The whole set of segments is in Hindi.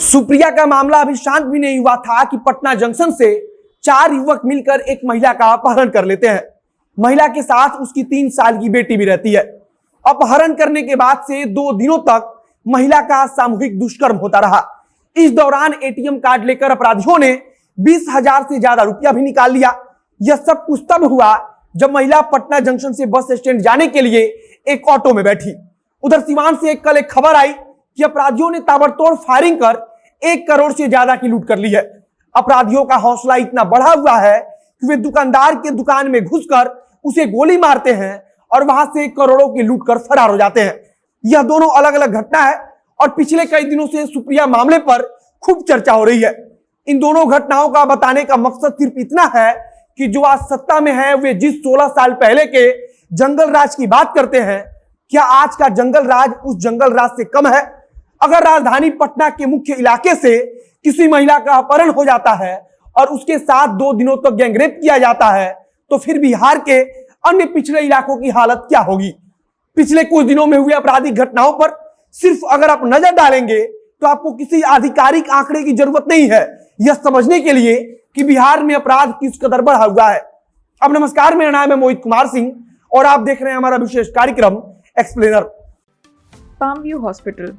सुप्रिया का मामला अभी शांत भी नहीं हुआ था कि पटना जंक्शन से 4 युवक मिलकर एक महिला का अपहरण कर लेते हैं। महिला के साथ उसकी 3 साल की बेटी भी रहती है। अपहरण करने के बाद से 2 दिनों तक महिला का सामूहिक दुष्कर्म होता रहा। इस दौरान एटीएम कार्ड लेकर अपराधियों ने 20,000 से ज्यादा रुपया भी निकाल लिया। यह सब कुछ तब हुआ जब महिला पटना जंक्शन से बस स्टैंड जाने के लिए एक ऑटो में बैठी। उधर सिवान से कल एक खबर आई कि अपराधियों ने ताबड़तोड़ फायरिंग कर 1 करोड़ से ज्यादा की लूट कर ली है। अपराधियों का हौसला इतना बढ़ा हुआ है कि वे दुकानदार के दुकान में घुसकर उसे गोली मारते हैं और वहां से करोड़ों की लूट कर फरार हो जाते हैं। यह दोनों अलग अलग घटना है और पिछले कई दिनों से सुप्रिया मामले पर खूब चर्चा हो रही है। इन दोनों घटनाओं का बताने का मकसद सिर्फ इतना है कि जो आज सत्ता में है वे जिस 16 साल पहले के जंगल राज की बात करते हैं, क्या आज का जंगल राज उस जंगल राज से कम है? अगर राजधानी पटना के मुख्य इलाके से किसी महिला का अपहरण हो जाता है और उसके साथ 2 दिनों तक गैंगरेप किया जाता है, तो फिर बिहार के अन्य पिछड़े इलाकों की हालत क्या होगी? पिछले कुछ दिनों में हुए आपराधिक घटनाओं पर सिर्फ अगर आप नजर डालेंगे तो आपको किसी आधिकारिक आंकड़े की जरूरत नहीं है यह समझने के लिए कि बिहार में अपराध किस कदर बढ़ा हुआ है। अब नमस्कार, मेरा नाम है मोहित कुमार सिंह और आप देख रहे हैं हमारा विशेष कार्यक्रम explainer. Palm view hospital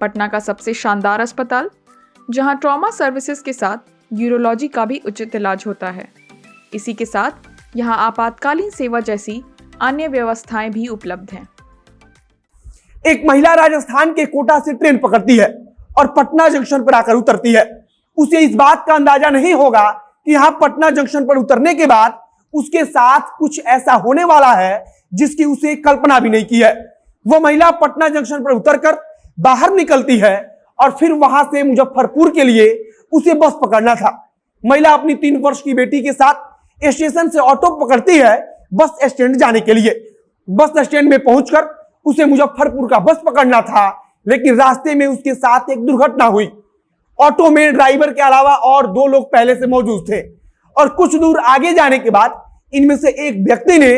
Patna का सबसे शानदार अस्पताल, जहां ट्रॉमा सर्विसेज के साथ यूरोलॉजी का भी उचित इलाज होता है। इसी के साथ यहां आपातकालीन सेवा जैसी अन्य व्यवस्थाएं भी उपलब्ध हैं। एक महिला राजस्थान के कोटा से ट्रेन पकड़ती है और पटना जंक्शन पर आकर उतरती है। उसे इस बात का अंदाजा नहीं होगा कि यहां पटना जंक्शन पर उतरने के बाद उसके साथ कुछ ऐसा होने वाला है जिसकी उसे कल्पना भी नहीं की है। वह महिला पटना जंक्शन पर उतरकर बाहर निकलती है और फिर वहां से मुजफ्फरपुर के लिए उसे बस पकड़ना था। महिला अपनी 3 वर्ष की बेटी के साथ स्टेशन से ऑटो पकड़ती है बस स्टैंड जाने के लिए। बस स्टैंड में पहुंचकर उसे मुजफ्फरपुर का बस पकड़ना था, लेकिन रास्ते में उसके साथ एक दुर्घटना हुई। ऑटो में ड्राइवर के अलावा और 2 लोग पहले से मौजूद थे और कुछ दूर आगे जाने के बाद इनमें से एक व्यक्ति ने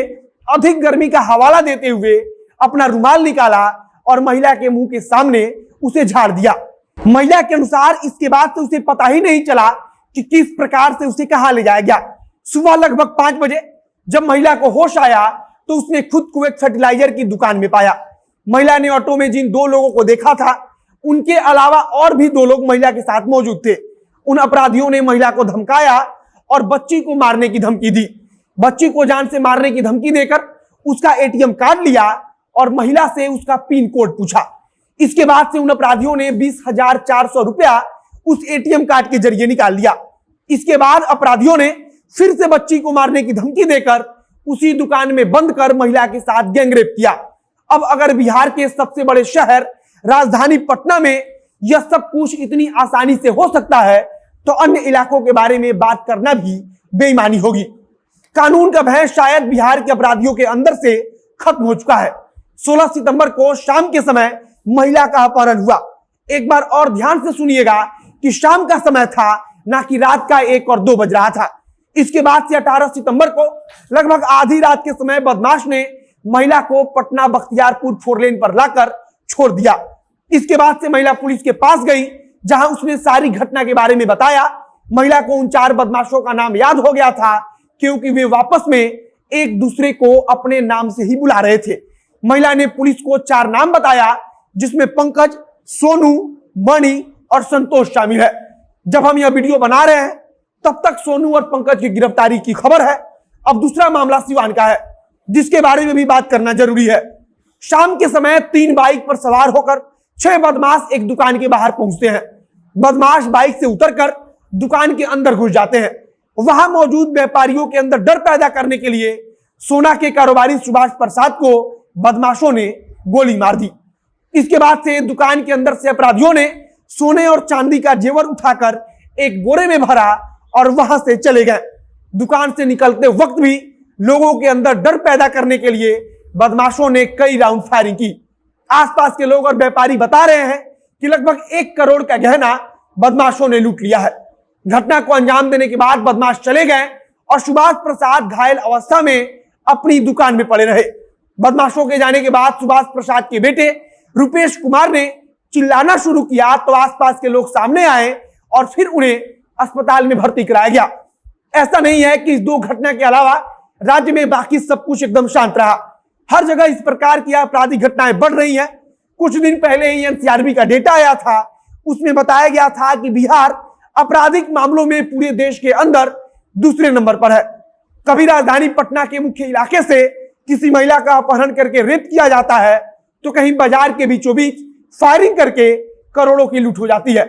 अधिक गर्मी का हवाला देते हुए अपना रुमाल निकाला और महिला के मुंह के सामने उसे झाड़ दिया। महिला के अनुसार इसके बाद से उसे पता ही नहीं चला कि किस प्रकार से उसे कहां ले जाया गया। सुबह लगभग 5 बजे जब महिला को होश आया तो उसने खुद को एक फर्टिलाइजर की दुकान में पाया। महिला ने ऑटो में जिन 2 लोगों को देखा था उनके अलावा और भी 2 लोग महिला के साथ मौजूद थे। उन अपराधियों ने महिला को धमकाया और बच्ची को मारने की धमकी दी। बच्ची को जान से मारने की धमकी देकर उसका एटीएम कार्ड लिया और महिला से उसका पिन कोड पूछा। इसके बाद से उन अपराधियों ने 20,400 रुपया उस एटीएम कार्ड के जरिए निकाल लिया। इसके बाद अपराधियों ने फिर से बच्ची को मारने की धमकी देकर उसी दुकान में बंद कर महिला के साथ गैंगरेप किया। अब अगर बिहार के सबसे बड़े शहर राजधानी पटना में यह सब कुछ इतनी आसानी से हो सकता है तो अन्य इलाकों के बारे में बात करना भी बेईमानी होगी। कानून का भय शायद बिहार के अपराधियों के अंदर से खत्म हो चुका है। 16 सितंबर को शाम के समय महिला का अपहरण हुआ। एक बार और ध्यान से सुनिएगा कि शाम का समय था, ना कि रात का 1 और 2 बज रहा था। इसके बाद से 18 सितंबर को लगभग आधी रात के समय बदमाश ने महिला को पटना बख्तियारपुर 4 लेन पर लाकर छोड़ दिया। इसके बाद से महिला पुलिस के पास गई, जहां उसने सारी घटना के बारे में बताया। महिला को उन 4 बदमाशों का नाम याद हो गया था क्योंकि वे वापस में एक दूसरे को अपने नाम से ही बुला रहे थे। महिला ने पुलिस को 4 नाम बताया, जिसमें पंकज, सोनू, मणि और संतोष शामिल है। जब हम यह वीडियो बना रहे हैं तब तक सोनू और पंकज की गिरफ्तारी की खबर है। अब दूसरा मामला सिवान का है, जिसके बारे में भी बात करना जरूरी है। शाम के समय 3 बाइक पर सवार होकर 6 बदमाश एक दुकान के बाहर पहुंचते हैं। बदमाश बाइक से उतरकर दुकान के अंदर घुस जाते हैं। वहां मौजूद व्यापारियों के अंदर डर पैदा करने के लिए सोना के कारोबारी सुभाष प्रसाद को बदमाशों ने गोली मार दी। इसके बाद से दुकान के अंदर से अपराधियों ने सोने और चांदी का जेवर उठाकर एक बोरे में भरा और वहां से चले गए। दुकान से निकलते वक्त भी लोगों के अंदर डर पैदा करने के लिए बदमाशों ने कई राउंड फायरिंग की। आसपास के लोग और व्यापारी बता रहे हैं कि लगभग 1 करोड़ का गहना बदमाशों ने लूट लिया है। घटना को अंजाम देने के बाद बदमाश चले गए और सुभाष प्रसाद घायल अवस्था में अपनी दुकान में पड़े रहे। बदमाशों के जाने के बाद सुभाष प्रसाद के बेटे रुपेश कुमार ने चिल्लाना शुरू किया तो आसपास के लोग सामने आए और फिर उन्हें अस्पताल में भर्ती कराया गया। ऐसा नहीं है कि इस 2 घटना के अलावा राज्य में बाकी सब कुछ एकदम शांत रहा। हर जगह इस प्रकार की आपराधिक घटनाएं बढ़ रही हैं। कुछ दिन पहले ही एनसीआरबी का डेटा आया था, उसमें बताया गया था कि बिहार आपराधिक मामलों में पूरे देश के अंदर दूसरे नंबर पर है। कभी राजधानी पटना के मुख्य इलाके से किसी महिला का अपहरण करके रेप किया जाता है तो कहीं बाजार के बीचों बीच फायरिंग करके करोड़ों की लूट हो जाती है।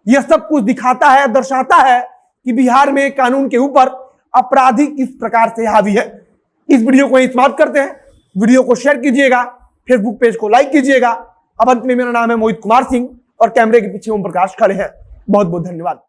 यह सब कुछ दिखाता है, दर्शाता है कि बिहार में कानून के ऊपर अपराधी किस प्रकार से हावी है। इस वीडियो को समाप्त करते हैं। वीडियो को शेयर कीजिएगा, फेसबुक पेज को लाइक कीजिएगा। अब अंत में मेरा नाम है मोहित कुमार सिंह और कैमरे के पीछे ओम प्रकाश खड़े हैं। बहुत बहुत धन्यवाद।